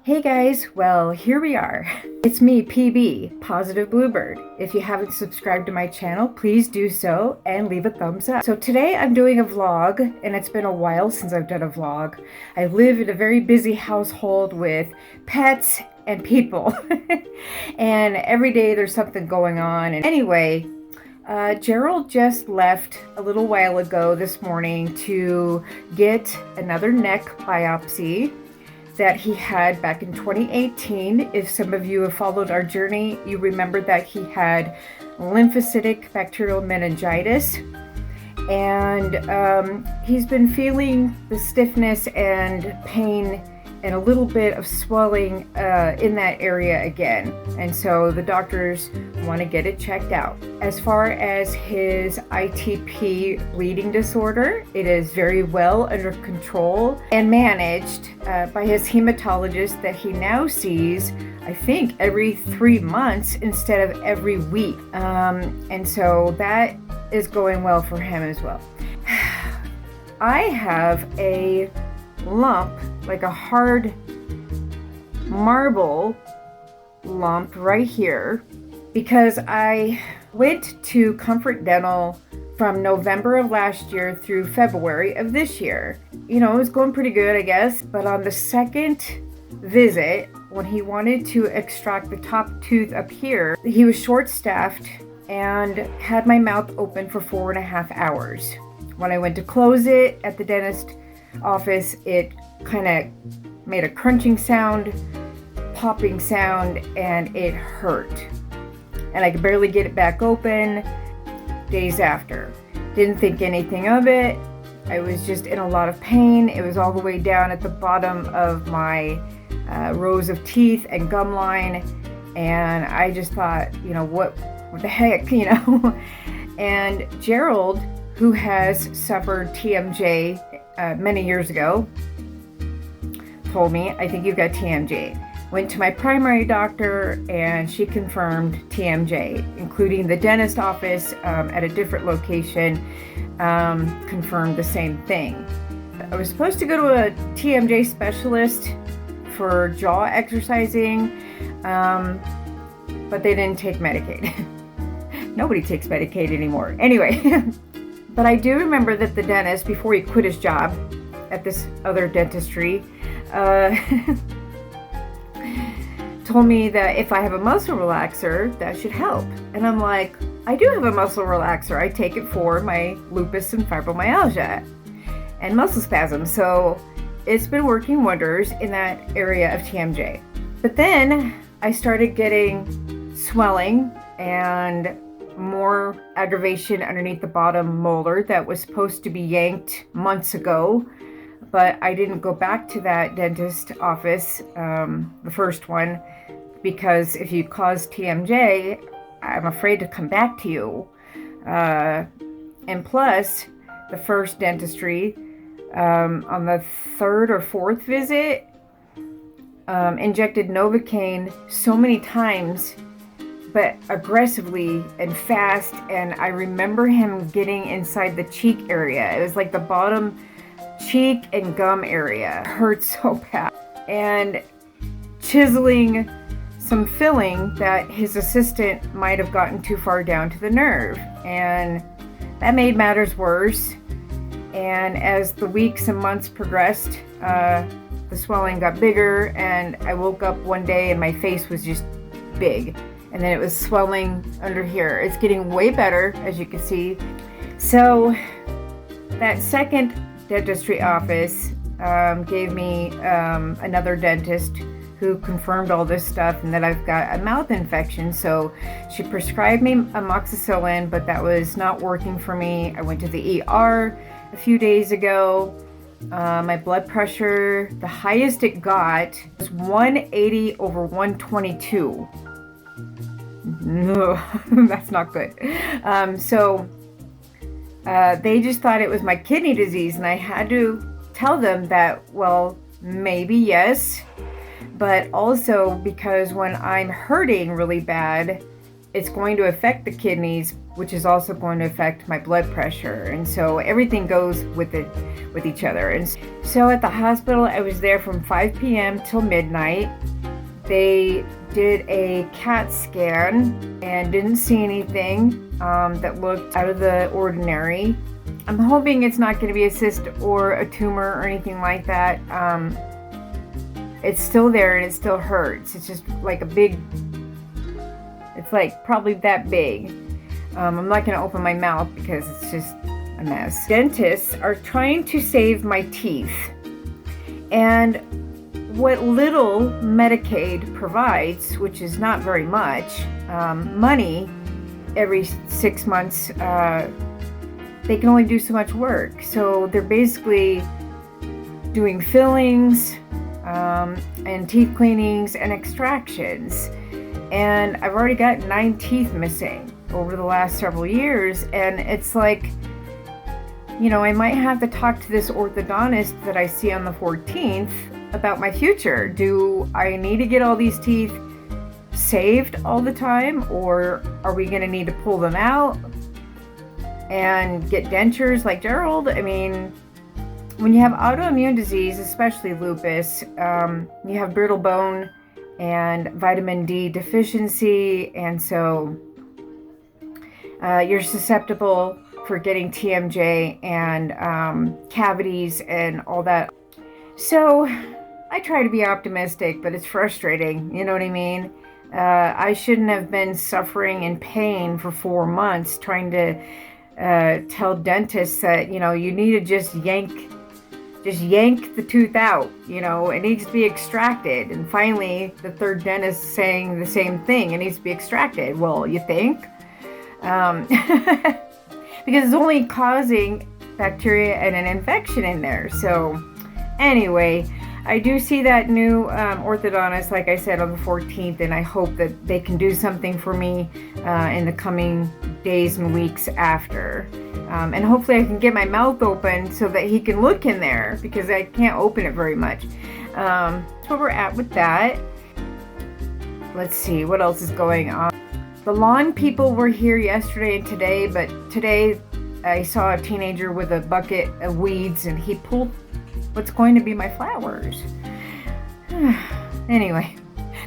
Hey guys, well, here we are. It's me, PB, Positive Bluebird. If you haven't subscribed to my channel, please do so and leave a thumbs up. So today I'm doing a vlog, and it's been a while since I've done a vlog. I live in a very busy household with pets and people. And every day there's something going on. And anyway, Gerald just left a little while ago this morning to get another neck biopsy that he had back in 2018. If some of you have followed our journey, you remember that he had lymphocytic bacterial meningitis, and he's been feeling the stiffness and pain and a little bit of swelling in that area again. And so the doctors want to get it checked out. As far as his ITP bleeding disorder, it is very well under control and managed by his hematologist that he now sees, I think, every 3 months instead of every week. And so that is going well for him as well. I have a lump, like a hard marble lump right here, because I went to Comfort Dental from November of last year through February of this year. You know, it was going pretty good, I guess, but on the second visit, when he wanted to extract the top tooth up here, he was short-staffed and had my mouth open for 4.5 hours. When I went to close it at the dentist office, it kind of made a crunching sound, popping sound, and it hurt. And I could barely get it back open days after. Didn't think anything of it. I was just in a lot of pain. It was all the way down at the bottom of my rows of teeth and gum line. And I just thought, you know, what the heck, you know? And Gerald, who has suffered TMJ many years ago, told me, I think you've got TMJ. Went to my primary doctor and she confirmed TMJ, including the dentist office at a different location, confirmed the same thing. I was supposed to go to a TMJ specialist for jaw exercising, but they didn't take Medicaid. Nobody takes Medicaid anymore. Anyway, but I do remember that the dentist, before he quit his job at this other dentistry, told me that if I have a muscle relaxer, that should help. And I'm like, I do have a muscle relaxer. I take it for my lupus and fibromyalgia and muscle spasms. So it's been working wonders in that area of TMJ. But then I started getting swelling and more aggravation underneath the bottom molar that was supposed to be yanked months ago. But I didn't go back to that dentist office, the first one, because if you cause TMJ, I'm afraid to come back to you. And plus, the first dentistry, on the third or fourth visit, injected Novocaine so many times, but aggressively and fast. And I remember him getting inside the cheek area. It was like the bottom cheek and gum area. It hurt so bad. And chiseling some filling that his assistant might have gotten too far down to the nerve. And that made matters worse. And as the weeks and months progressed, the swelling got bigger, and I woke up one day and my face was just big. And then it was swelling under here. It's getting way better, as you can see. So that second dentistry office gave me another dentist who confirmed all this stuff and that I've got a mouth infection. So she prescribed me amoxicillin, but that was not working for me. I went to the ER a few days ago. My blood pressure, the highest it got was 180 over 122. No, that's not good. So they just thought it was my kidney disease, and I had to tell them that, well, maybe yes, but also because when I'm hurting really bad, it's going to affect the kidneys, which is also going to affect my blood pressure. And so everything goes with each other. And so at the hospital, I was there from 5 p.m. till midnight. They did a CAT scan and didn't see anything that looked out of the ordinary. I'm hoping it's not going to be a cyst or a tumor or anything like that. It's still there and it still hurts. It's just like a big, it's like probably that big. I'm not going to open my mouth because it's just a mess. Dentists are trying to save my teeth. And what little Medicaid provides, which is not very much, money every 6 months, they can only do so much work. So they're basically doing fillings and teeth cleanings and extractions. And I've already got 9 teeth missing over the last several years. And it's like, you know, I might have to talk to this orthodontist that I see on the 14th about my future. Do I need to get all these teeth saved all the time, or are we going to need to pull them out and get dentures like Gerald? I mean, when you have autoimmune disease, especially lupus, you have brittle bone and vitamin D deficiency, and so you're susceptible for getting TMJ and cavities and all that. So I try to be optimistic, but it's frustrating, you know what I mean? I shouldn't have been suffering in pain for 4 months trying to tell dentists that, you know, you need to just yank the tooth out, you know, it needs to be extracted. And finally, the third dentist saying the same thing, it needs to be extracted. Well, you think? Because it's only causing bacteria and an infection in there. So anyway, I do see that new orthodontist, like I said, on the 14th, and I hope that they can do something for me in the coming days and weeks after. And hopefully I can get my mouth open so that he can look in there, because I can't open it very much. That's where we're at with that. Let's see, what else is going on? The lawn people were here yesterday and today, but today I saw a teenager with a bucket of weeds, and he pulled what's going to be my flowers. Anyway,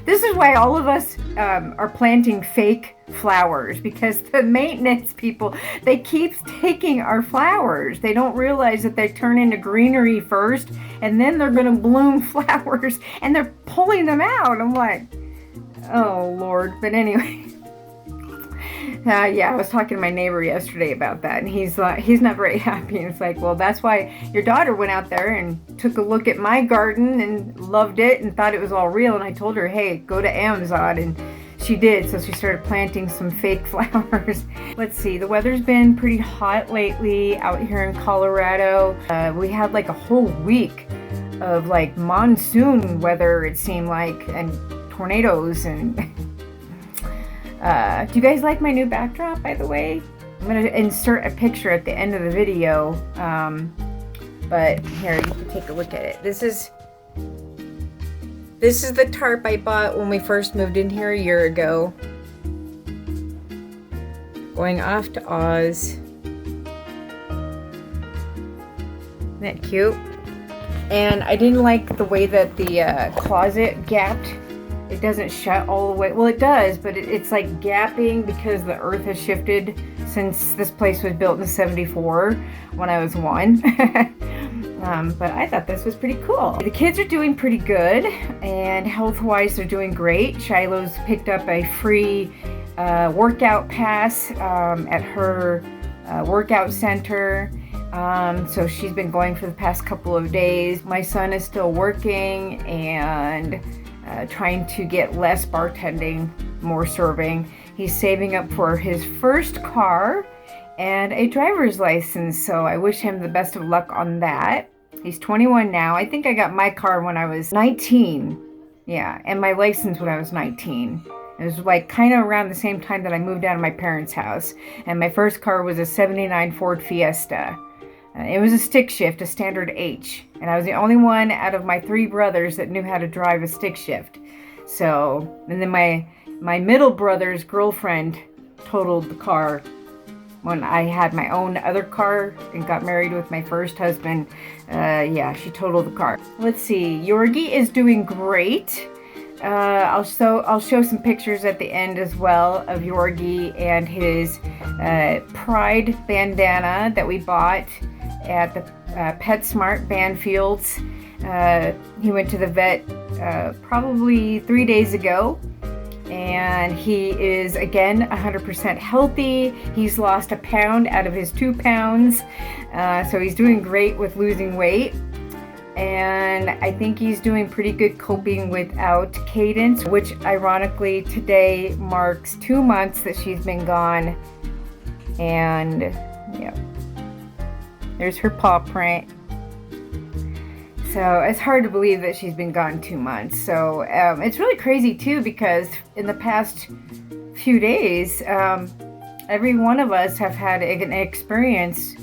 this is why all of us are planting fake flowers, because the maintenance people, they keep taking our flowers. They don't realize that they turn into greenery first, and then they're going to bloom flowers, and they're pulling them out. I'm like, oh Lord. But anyway. Yeah, I was talking to my neighbor yesterday about that, and he's not very happy. And it's like, well, that's why your daughter went out there and took a look at my garden and loved it and thought it was all real. And I told her, hey, go to Amazon, and she did. So she started planting some fake flowers. Let's see, the weather's been pretty hot lately out here in Colorado. We had like a whole week of like monsoon weather, it seemed like, and tornadoes and do you guys like my new backdrop, by the way? I'm going to insert a picture at the end of the video, but here, you can take a look at it. This is the tarp I bought when we first moved in here a year ago. Going off to Oz. Isn't that cute? And I didn't like the way that the closet gapped. It doesn't shut all the way. Well, it does, but it's like gapping because the earth has shifted since this place was built in '74 when I was 1. But I thought this was pretty cool. The kids are doing pretty good, and health-wise they're doing great. Shiloh's picked up a free workout pass at her workout center. So she's been going for the past couple of days. My son is still working and trying to get less bartending, more serving. He's saving up for his first car and a driver's license, so I wish him the best of luck on that. He's 21 now. I think I got my car when I was 19. Yeah, and my license when I was 19. It was like kind of around the same time that I moved out of my parents' house. And my first car was a '79 Ford Fiesta. It was a stick shift, a standard H. And I was the only one out of my 3 brothers that knew how to drive a stick shift. So, and then my middle brother's girlfriend totaled the car when I had my own other car and got married with my first husband. Yeah, she totaled the car. Let's see, Yorgi is doing great. I'll show some pictures at the end as well of Yorgi and his Pride bandana that we bought at the PetSmart Banfields. He went to the vet probably 3 days ago, and he is again 100% healthy. He's lost a pound out of his 2 pounds, so he's doing great with losing weight. And I think he's doing pretty good coping without Cadence, which ironically today marks 2 months that she's been gone. And yeah, there's her paw print. So it's hard to believe that she's been gone 2 months. So it's really crazy too, because in the past few days, every one of us have had an experience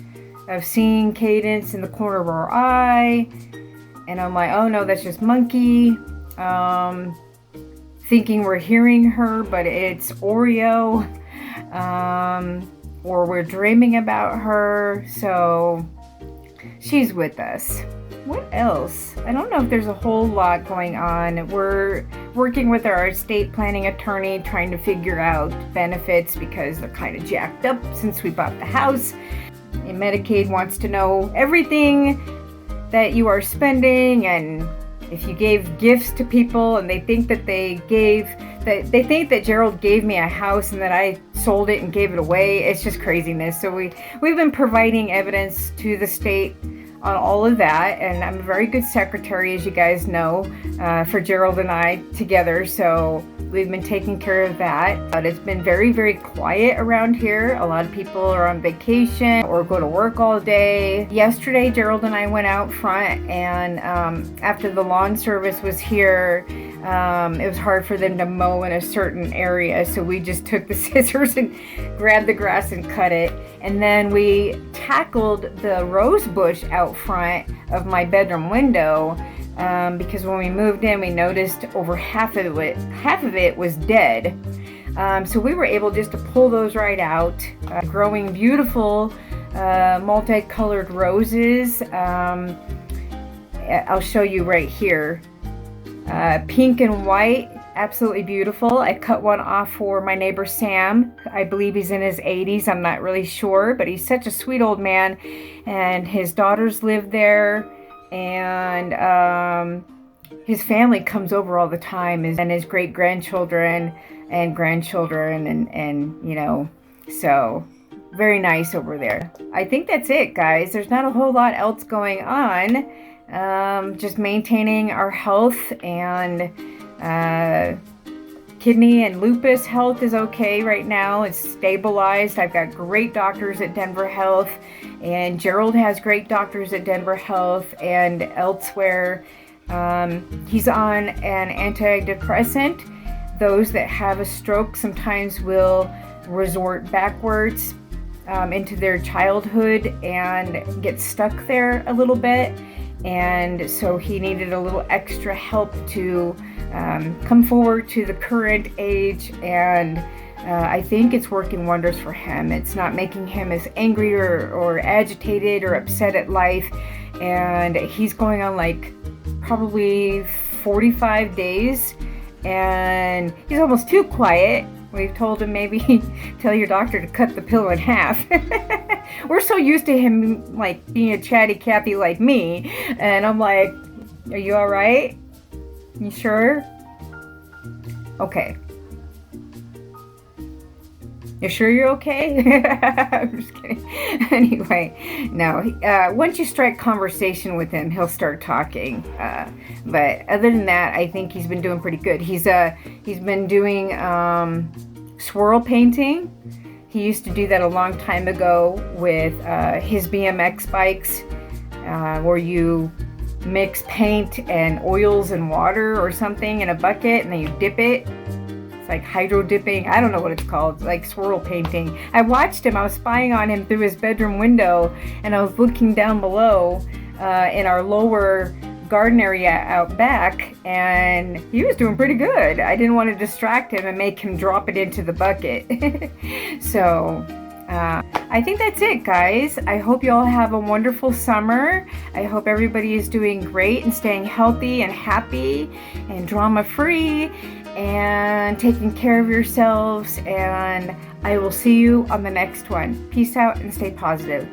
of seeing Cadence in the corner of our eye. And I'm like, oh no, that's just Monkey. Thinking we're hearing her, but it's Oreo. Or we're dreaming about her. So she's with us. What else? I don't know if there's a whole lot going on. We're working with our estate planning attorney, trying to figure out benefits because they're kind of jacked up since we bought the house. And Medicaid wants to know everything that you are spending, and if you gave gifts to people and they think that they think that Gerald gave me a house and that I sold it and gave it away. It's just craziness. So we've been providing evidence to the state on all of that, and I'm a very good secretary, as you guys know, for Gerald and I together, so we've been taking care of that. But it's been very, very quiet around here. A lot of people are on vacation or go to work all day. Yesterday, Gerald and I went out front, and after the lawn service was here, it was hard for them to mow in a certain area, so we just took the scissors and grabbed the grass and cut it. And then we tackled the rose bush out front of my bedroom window, because when we moved in, we noticed over half of it was dead. So we were able just to pull those right out, growing beautiful multicolored roses. I'll show you right here. Pink and white, absolutely beautiful. I cut one off for my neighbor Sam. I believe he's in his 80s. I'm not really sure, but he's such a sweet old man, and his daughters live there, and his family comes over all the time, and his great-grandchildren and grandchildren, and you know, so very nice over there. I think that's it, guys. There's not a whole lot else going on. Just maintaining our health, and kidney and lupus health is okay right now. It's stabilized. I've got great doctors at Denver Health, and Gerald has great doctors at Denver Health and elsewhere. He's on an antidepressant. Those that have a stroke sometimes will resort backwards into their childhood and get stuck there a little bit. And so he needed a little extra help to come forward to the current age, and I think it's working wonders for him. It's not making him as angry or agitated or upset at life, and he's going on like probably 45 days, and he's almost too quiet. We've told him maybe tell your doctor to cut the pill in half. We're so used to him like being a chatty Cathy like me, and I'm like, are you all right? You sure? Okay. You sure you're okay? I'm just kidding. Anyway, no. Once you strike conversation with him, he'll start talking. But other than that, I think he's been doing pretty good. He's been doing swirl painting. He used to do that a long time ago with his BMX bikes, where you mix paint and oils and water or something in a bucket, and then you dip it. It's like hydro dipping. I don't know what it's called. It's like swirl painting. I watched him. I was spying on him through his bedroom window, and I was looking down below in our lower garden area out back, and he was doing pretty good. I didn't want to distract him and make him drop it into the bucket. So I think that's it, guys. I hope you all have a wonderful summer. I hope everybody is doing great and staying healthy and happy and drama-free and taking care of yourselves. And I will see you on the next one. Peace out and stay positive.